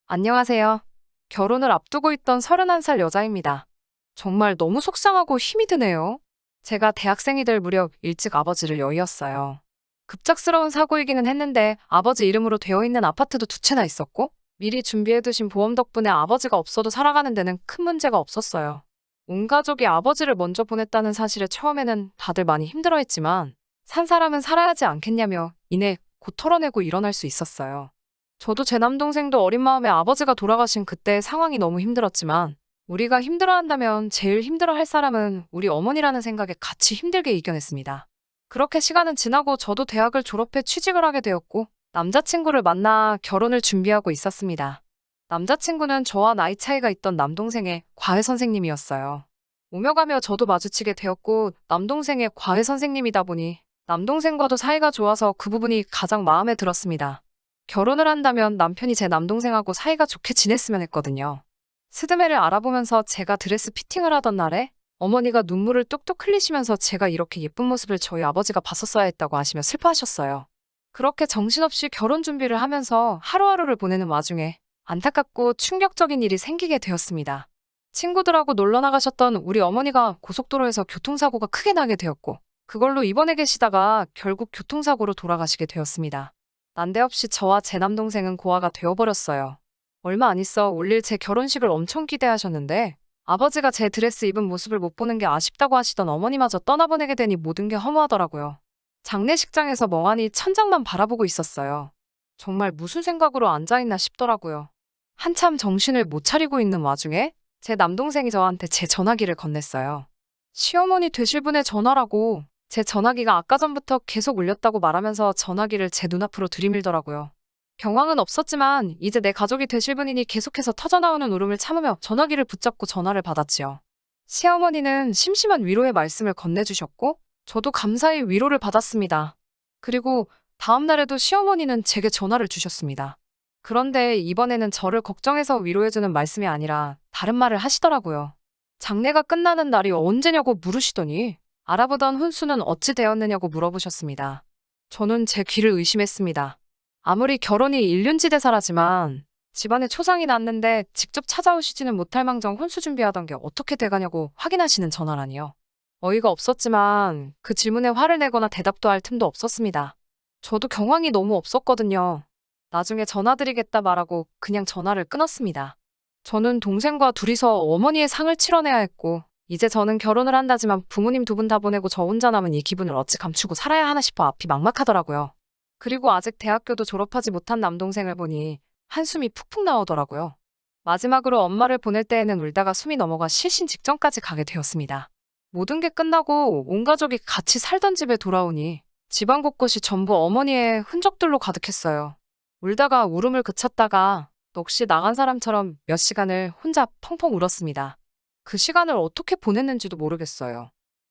안녕하세요. 결혼을 앞두고 있던 31살 여자입니다. 정말 너무 속상하고 힘이 드네요. 제가 대학생이 될 무렵 일찍 아버지를 여의었어요. 급작스러운 사고이기는 했는데 아버지 이름으로 되어 있는 아파트도 두 채나 있었고 미리 준비해두신 보험 덕분에 아버지가 없어도 살아가는 데는 큰 문제가 없었어요. 온 가족이 아버지를 먼저 보냈다는 사실에 처음에는 다들 많이 힘들어했지만 산 사람은 살아야지 않겠냐며 이내 곧 털어내고 일어날 수 있었어요. 저도 제 남동생도 어린 마음에 아버지가 돌아가신 그때의 상황이 너무 힘들었지만 우리가 힘들어한다면 제일 힘들어할 사람은 우리 어머니라는 생각에 같이 힘들게 이겨냈습니다. 그렇게 시간은 지나고 저도 대학을 졸업해 취직을 하게 되었고 남자친구를 만나 결혼을 준비하고 있었습니다. 남자친구는 저와 나이 차이가 있던 남동생의 과외 선생님이었어요. 오며 가며 저도 마주치게 되었고 남동생의 과외 선생님이다 보니 남동생과도 사이가 좋아서 그 부분이 가장 마음에 들었습니다. 결혼을 한다면 남편이 제 남동생하고 사이가 좋게 지냈으면 했거든요. 스드메를 알아보면서 제가 드레스 피팅을 하던 날에 어머니가 눈물을 뚝뚝 흘리시면서 제가 이렇게 예쁜 모습을 저희 아버지가 봤었어야 했다고 하시며 슬퍼하셨어요. 그렇게 정신없이 결혼 준비를 하면서 하루하루를 보내는 와중에 안타깝고 충격적인 일이 생기게 되었습니다. 친구들하고 놀러 나가셨던 우리 어머니가 고속도로에서 교통사고가 크게 나게 되었고 그걸로 입원해 계시다가 결국 교통사고로 돌아가시게 되었습니다. 난데없이 저와 제 남동생은 고아가 되어버렸어요. 얼마 안 있어 올릴 제 결혼식을 엄청 기대하셨는데 아버지가 제 드레스 입은 모습을 못 보는 게 아쉽다고 하시던 어머니마저 떠나보내게 되니 모든 게 허무하더라고요. 장례식장에서 멍하니 천장만 바라보고 있었어요. 정말 무슨 생각으로 앉아있나 싶더라고요. 한참 정신을 못 차리고 있는 와중에 제 남동생이 저한테 제 전화기를 건넸어요. 시어머니 되실 분의 전화라고. 제 전화기가 아까 전부터 계속 울렸다고 말하면서 전화기를 제 눈앞으로 들이밀더라고요. 경황은 없었지만 이제 내 가족이 되실 분이니 계속해서 터져나오는 울음을 참으며 전화기를 붙잡고 전화를 받았지요. 시어머니는 심심한 위로의 말씀을 건네주셨고 저도 감사히 위로를 받았습니다. 그리고 다음 날에도 시어머니는 제게 전화를 주셨습니다. 그런데 이번에는 저를 걱정해서 위로해주는 말씀이 아니라 다른 말을 하시더라고요. 장례가 끝나는 날이 언제냐고 물으시더니 알아보던 혼수는 어찌 되었느냐고 물어보셨습니다. 저는 제 귀를 의심했습니다. 아무리 결혼이 일륜지대사라지만 집안에 초상이 났는데 직접 찾아오시지는 못할 망정 혼수 준비하던 게 어떻게 돼가냐고 확인하시는 전화라니요. 어이가 없었지만 그 질문에 화를 내거나 대답도 할 틈도 없었습니다. 저도 경황이 너무 없었거든요. 나중에 전화드리겠다 말하고 그냥 전화를 끊었습니다. 저는 동생과 둘이서 어머니의 상을 치러내야 했고 이제 저는 결혼을 한다지만 부모님 두 분 다 보내고 저 혼자 남은 이 기분을 어찌 감추고 살아야 하나 싶어 앞이 막막하더라고요. 그리고 아직 대학교도 졸업하지 못한 남동생을 보니 한숨이 푹푹 나오더라고요. 마지막으로 엄마를 보낼 때에는 울다가 숨이 넘어가 실신 직전까지 가게 되었습니다. 모든 게 끝나고 온 가족이 같이 살던 집에 돌아오니 집안 곳곳이 전부 어머니의 흔적들로 가득했어요. 울다가 울음을 그쳤다가 넋이 나간 사람처럼 몇 시간을 혼자 펑펑 울었습니다. 그 시간을 어떻게 보냈는지도 모르겠어요.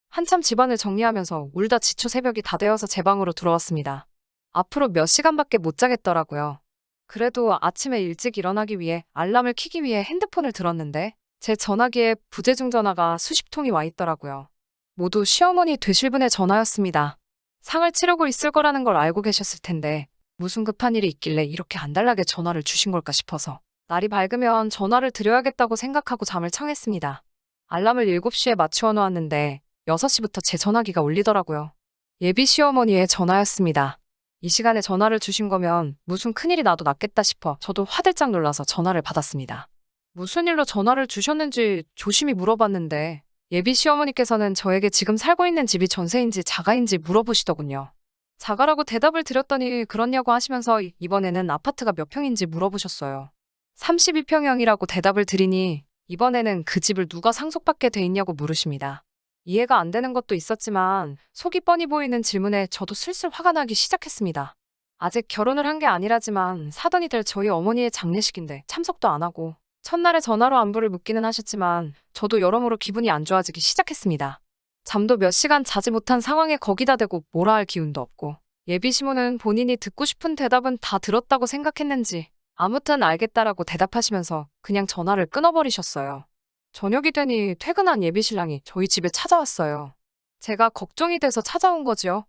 한참 집안을 정리하면서 울다 지쳐 새벽이 다 되어서 제 방으로 들어왔습니다. 앞으로 몇 시간밖에 못 자겠더라고요. 그래도 아침에 일찍 일어나기 위해 알람을 켜기 위해 핸드폰을 들었는데 제 전화기에 부재중 전화가 수십 통이 와 있더라고요. 모두 시어머니 되실 분의 전화였습니다. 상을 치르고 있을 거라는 걸 알고 계셨을 텐데 무슨 급한 일이 있길래 이렇게 안달나게 전화를 주신 걸까 싶어서 날이 밝으면 전화를 드려야겠다고 생각하고 잠을 청했습니다. 알람을 7시에 맞추어 놓았는데 6시부터 제 전화기가 울리더라고요. 예비 시어머니의 전화였습니다. 이 시간에 전화를 주신 거면 무슨 큰일이 나도 났겠다 싶어 저도 화들짝 놀라서 전화를 받았습니다. 무슨 일로 전화를 주셨는지 조심히 물어봤는데 예비 시어머니께서는 저에게 지금 살고 있는 집이 전세인지 자가인지 물어보시더군요. 자가라고 대답을 드렸더니 그렇냐고 하시면서 이번에는 아파트가 몇 평인지 물어보셨어요. 32평형이라고 대답을 드리니 이번에는 그 집을 누가 상속받게 돼 있냐고 물으십니다. 이해가 안 되는 것도 있었지만 속이 뻔히 보이는 질문에 저도 슬슬 화가 나기 시작했습니다. 아직 결혼을 한 게 아니라지만 사돈이 될 저희 어머니의 장례식인데 참석도 안 하고 첫날에 전화로 안부를 묻기는 하셨지만 저도 여러모로 기분이 안 좋아지기 시작했습니다. 잠도 몇 시간 자지 못한 상황에 거기다 대고 뭐라 할 기운도 없고 예비 시모는 본인이 듣고 싶은 대답은 다 들었다고 생각했는지 아무튼 알겠다라고 대답하시면서 그냥 전화를 끊어버리셨어요. 저녁이 되니 퇴근한 예비신랑이 저희 집에 찾아왔어요. 제가 걱정이 돼서 찾아온 거지요.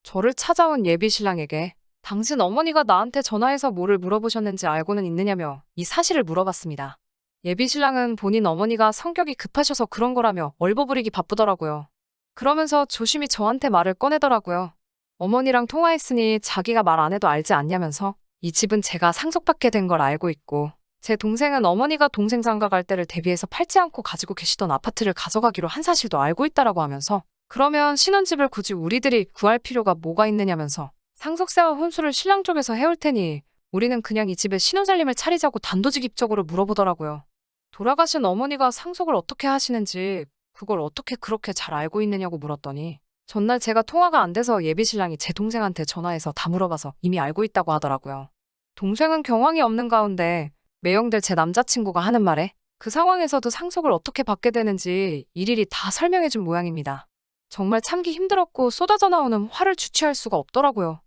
저를 찾아온 예비신랑에게 당신 어머니가 나한테 전화해서 뭐를 물어보셨는지 알고는 있느냐며 이 사실을 물어봤습니다. 예비 신랑은 본인 어머니가 성격이 급하셔서 그런 거라며 얼버무리기 바쁘더라고요. 그러면서 조심히 저한테 말을 꺼내더라고요. 어머니랑 통화했으니 자기가 말 안 해도 알지 않냐면서 이 집은 제가 상속받게 된 걸 알고 있고 제 동생은 어머니가 동생 장가 갈 때를 대비해서 팔지 않고 가지고 계시던 아파트를 가져가기로 한 사실도 알고 있다라고 하면서 그러면 신혼집을 굳이 우리들이 구할 필요가 뭐가 있느냐면서 상속세와 혼수를 신랑 쪽에서 해올 테니 우리는 그냥 이 집에 신혼살림을 차리자고 단도직입적으로 물어보더라고요. 돌아가신 어머니가 상속을 어떻게 하시는지 그걸 어떻게 그렇게 잘 알고 있느냐고 물었더니 전날 제가 통화가 안 돼서 예비 신랑이 제 동생한테 전화해서 다 물어봐서 이미 알고 있다고 하더라고요. 동생은 경황이 없는 가운데 매형될 제 남자친구가 하는 말에 그 상황에서도 상속을 어떻게 받게 되는지 일일이 다 설명해 준 모양입니다. 정말 참기 힘들었고 쏟아져 나오는 화를 주체할 수가 없더라고요.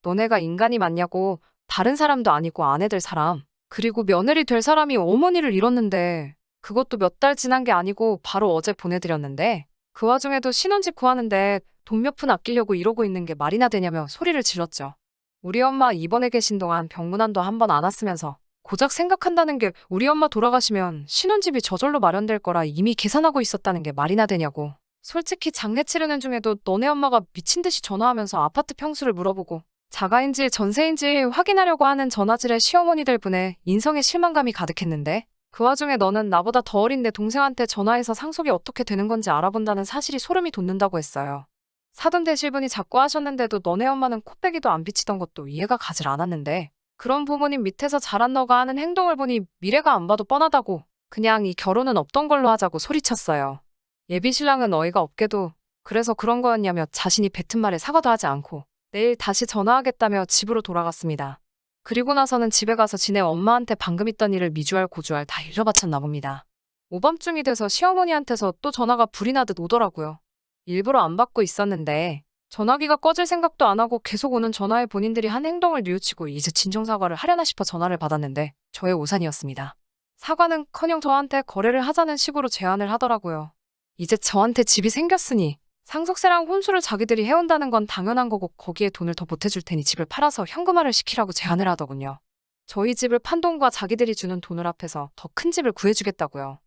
너네가 인간이 맞냐고 다른 사람도 아니고 아내 될 사람 그리고 며느리 될 사람이 어머니를 잃었는데 그것도 몇 달 지난 게 아니고 바로 어제 보내드렸는데 그 와중에도 신혼집 구하는데 돈 몇 푼 아끼려고 이러고 있는 게 말이나 되냐며 소리를 질렀죠. 우리 엄마 입원해 계신 동안 병문안도 한 번 안 왔으면서 고작 생각한다는 게 우리 엄마 돌아가시면 신혼집이 저절로 마련될 거라 이미 계산하고 있었다는 게 말이나 되냐고. 솔직히 장례 치르는 중에도 너네 엄마가 미친 듯이 전화하면서 아파트 평수를 물어보고 자가인지 전세인지 확인하려고 하는 전화질에 시어머니들 분에 인성에 실망감이 가득했는데 그 와중에 너는 나보다 더 어린 내 동생한테 전화해서 상속이 어떻게 되는 건지 알아본다는 사실이 소름이 돋는다고 했어요. 사돈 되실 분이 자꾸 하셨는데도 너네 엄마는 코빼기도 안 비치던 것도 이해가 가질 않았는데 그런 부모님 밑에서 자란 너가 하는 행동을 보니 미래가 안 봐도 뻔하다고 그냥 이 결혼은 없던 걸로 하자고 소리쳤어요. 예비 신랑은 어이가 없게도 그래서 그런 거였냐며 자신이 뱉은 말에 사과도 하지 않고 내일 다시 전화하겠다며 집으로 돌아갔습니다. 그리고 나서는 집에 가서 지네 엄마한테 방금 있던 일을 미주알 고주알 다 일러바쳤나 봅니다. 오밤중이 돼서 시어머니한테서 또 전화가 불이 나듯 오더라고요. 일부러 안 받고 있었는데 전화기가 꺼질 생각도 안 하고 계속 오는 전화에 본인들이 한 행동을 뉘우치고 이제 진정사과를 하려나 싶어 전화를 받았는데 저의 오산이었습니다. 사과는커녕 저한테 거래를 하자는 식으로 제안을 하더라고요. 이제 저한테 집이 생겼으니 상속세랑 혼수를 자기들이 해온다는 건 당연한 거고 거기에 돈을 더 보태줄 테니 집을 팔아서 현금화를 시키라고 제안을 하더군요. 저희 집을 판 돈과 자기들이 주는 돈을 합해서 더 큰 집을 구해주겠다고요.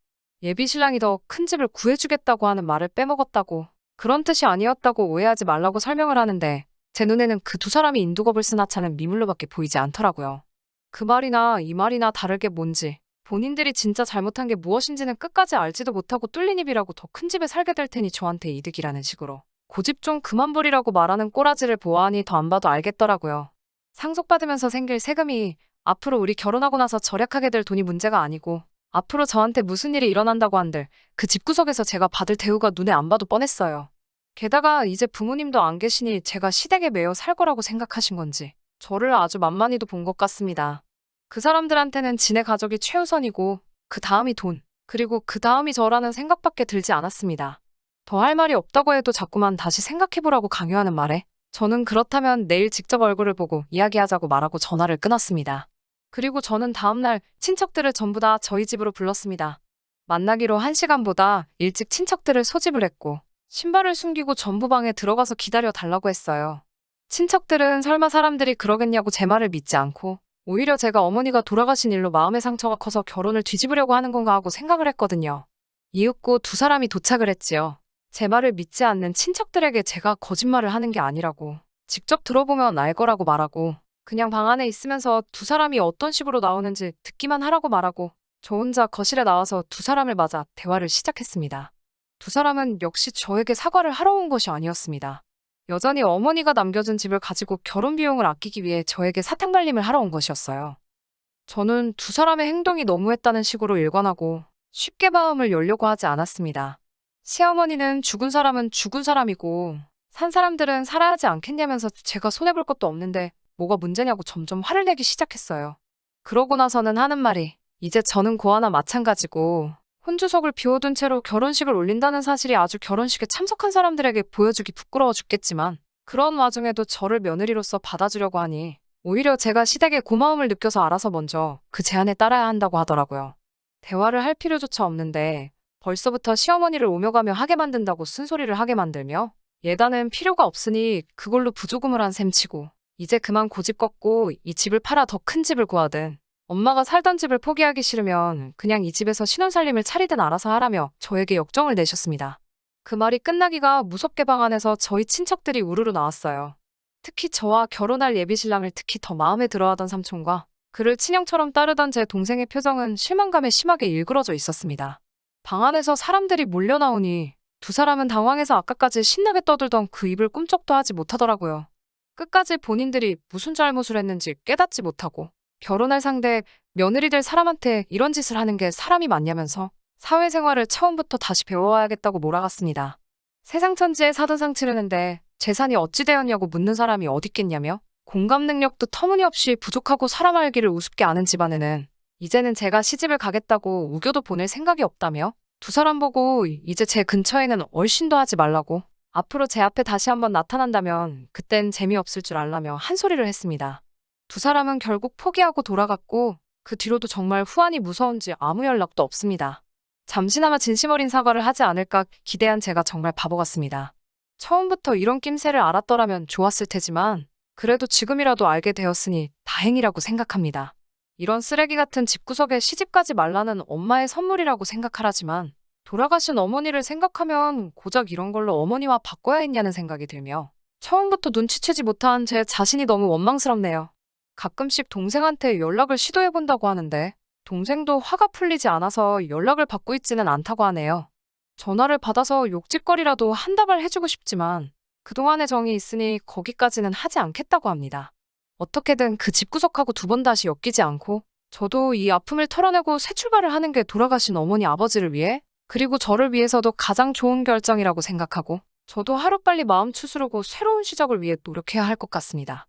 예비 신랑이 더 큰 집을 구해주겠다고 하는 말을 빼먹었다고 그런 뜻이 아니었다고 오해하지 말라고 설명을 하는데 제 눈에는 그 두 사람이 인두겁을 쓴 하찮은 미물로밖에 보이지 않더라고요. 그 말이나 이 말이나 다를 게 뭔지 본인들이 진짜 잘못한 게 무엇인지는 끝까지 알지도 못하고 뚫린 입이라고 더 큰 집에 살게 될 테니 저한테 이득이라는 식으로 고집 좀 그만 부리라고 말하는 꼬라지를 보아하니 더 안 봐도 알겠더라고요. 상속받으면서 생길 세금이 앞으로 우리 결혼하고 나서 절약하게 될 돈이 문제가 아니고 앞으로 저한테 무슨 일이 일어난다고 한들 그 집구석에서 제가 받을 대우가 눈에 안 봐도 뻔했어요. 게다가 이제 부모님도 안 계시니 제가 시댁에 매여 살 거라고 생각하신 건지 저를 아주 만만히도 본 것 같습니다. 그 사람들한테는 지네 가족이 최우선이고 그 다음이 돈, 그리고 그 다음이 저라는 생각밖에 들지 않았습니다. 더 할 말이 없다고 해도 자꾸만 다시 생각해보라고 강요하는 말에 저는 그렇다면 내일 직접 얼굴을 보고 이야기하자고 말하고 전화를 끊었습니다. 그리고 저는 다음날 친척들을 전부 다 저희 집으로 불렀습니다. 만나기로 1시간보다 일찍 친척들을 소집을 했고 신발을 숨기고 전부 방에 들어가서 기다려 달라고 했어요. 친척들은 설마 사람들이 그러겠냐고 제 말을 믿지 않고 오히려 제가 어머니가 돌아가신 일로 마음의 상처가 커서 결혼을 뒤집으려고 하는 건가 하고 생각을 했거든요. 이윽고 두 사람이 도착을 했지요. 제 말을 믿지 않는 친척들에게 제가 거짓말을 하는 게 아니라고 직접 들어보면 알 거라고 말하고 그냥 방 안에 있으면서 두 사람이 어떤 식으로 나오는지 듣기만 하라고 말하고 저 혼자 거실에 나와서 두 사람을 맞아 대화를 시작했습니다. 두 사람은 역시 저에게 사과를 하러 온 것이 아니었습니다. 여전히 어머니가 남겨준 집을 가지고 결혼 비용을 아끼기 위해 저에게 사탕발림을 하러 온 것이었어요. 저는 두 사람의 행동이 너무했다는 식으로 일관하고 쉽게 마음을 열려고 하지 않았습니다. 시어머니는 죽은 사람은 죽은 사람이고 산 사람들은 살아야 하지 않겠냐면서 제가 손해볼 것도 없는데 뭐가 문제냐고 점점 화를 내기 시작했어요. 그러고 나서는 하는 말이 이제 저는 고아나 마찬가지고 혼주석을 비워둔 채로 결혼식을 올린다는 사실이 아주 결혼식에 참석한 사람들에게 보여주기 부끄러워 죽겠지만 그런 와중에도 저를 며느리로서 받아주려고 하니 오히려 제가 시댁에 고마움을 느껴서 알아서 먼저 그 제안에 따라야 한다고 하더라고요. 대화를 할 필요조차 없는데 벌써부터 시어머니를 오며가며 하게 만든다고 쓴소리를 하게 만들며 예단은 필요가 없으니 그걸로 부조금을 한 셈치고 이제 그만 고집 꺾고 이 집을 팔아 더 큰 집을 구하든 엄마가 살던 집을 포기하기 싫으면 그냥 이 집에서 신혼살림을 차리든 알아서 하라며 저에게 역정을 내셨습니다. 그 말이 끝나기가 무섭게 방 안에서 저희 친척들이 우르르 나왔어요. 특히 저와 결혼할 예비신랑을 특히 더 마음에 들어하던 삼촌과 그를 친형처럼 따르던 제 동생의 표정은 실망감에 심하게 일그러져 있었습니다. 방 안에서 사람들이 몰려 나오니 두 사람은 당황해서 아까까지 신나게 떠들던 그 입을 꿈쩍도 하지 못하더라고요. 끝까지 본인들이 무슨 잘못을 했는지 깨닫지 못하고 결혼할 상대, 며느리 될 사람한테 이런 짓을 하는 게 사람이 맞냐면서 사회생활을 처음부터 다시 배워와야겠다고 몰아갔습니다. 세상천지에 사돈상 치르는데 재산이 어찌 되었냐고 묻는 사람이 어딨겠냐며 공감 능력도 터무니없이 부족하고 사람 알기를 우습게 아는 집안에는 이제는 제가 시집을 가겠다고 우겨도 보낼 생각이 없다며 두 사람 보고 이제 제 근처에는 얼씬도 하지 말라고 앞으로 제 앞에 다시 한번 나타난다면 그땐 재미없을 줄 알라며 한 소리를 했습니다. 두 사람은 결국 포기하고 돌아갔고 그 뒤로도 정말 후환이 무서운지 아무 연락도 없습니다. 잠시나마 진심 어린 사과를 하지 않을까 기대한 제가 정말 바보 같습니다. 처음부터 이런 낌새를 알았더라면 좋았을 테지만 그래도 지금이라도 알게 되었으니 다행이라고 생각합니다. 이런 쓰레기 같은 집구석에 시집가지 말라는 엄마의 선물이라고 생각하라지만 돌아가신 어머니를 생각하면 고작 이런 걸로 어머니와 바꿔야 했냐는 생각이 들며 처음부터 눈치채지 못한 제 자신이 너무 원망스럽네요. 가끔씩 동생한테 연락을 시도해본다고 하는데 동생도 화가 풀리지 않아서 연락을 받고 있지는 않다고 하네요. 전화를 받아서 욕짓거리라도 한다발 해주고 싶지만 그동안의 정이 있으니 거기까지는 하지 않겠다고 합니다. 어떻게든 그 집구석하고 두 번 다시 엮이지 않고 저도 이 아픔을 털어내고 새 출발을 하는 게 돌아가신 어머니 아버지를 위해 그리고 저를 위해서도 가장 좋은 결정이라고 생각하고 저도 하루빨리 마음 추스르고 새로운 시작을 위해 노력해야 할 것 같습니다.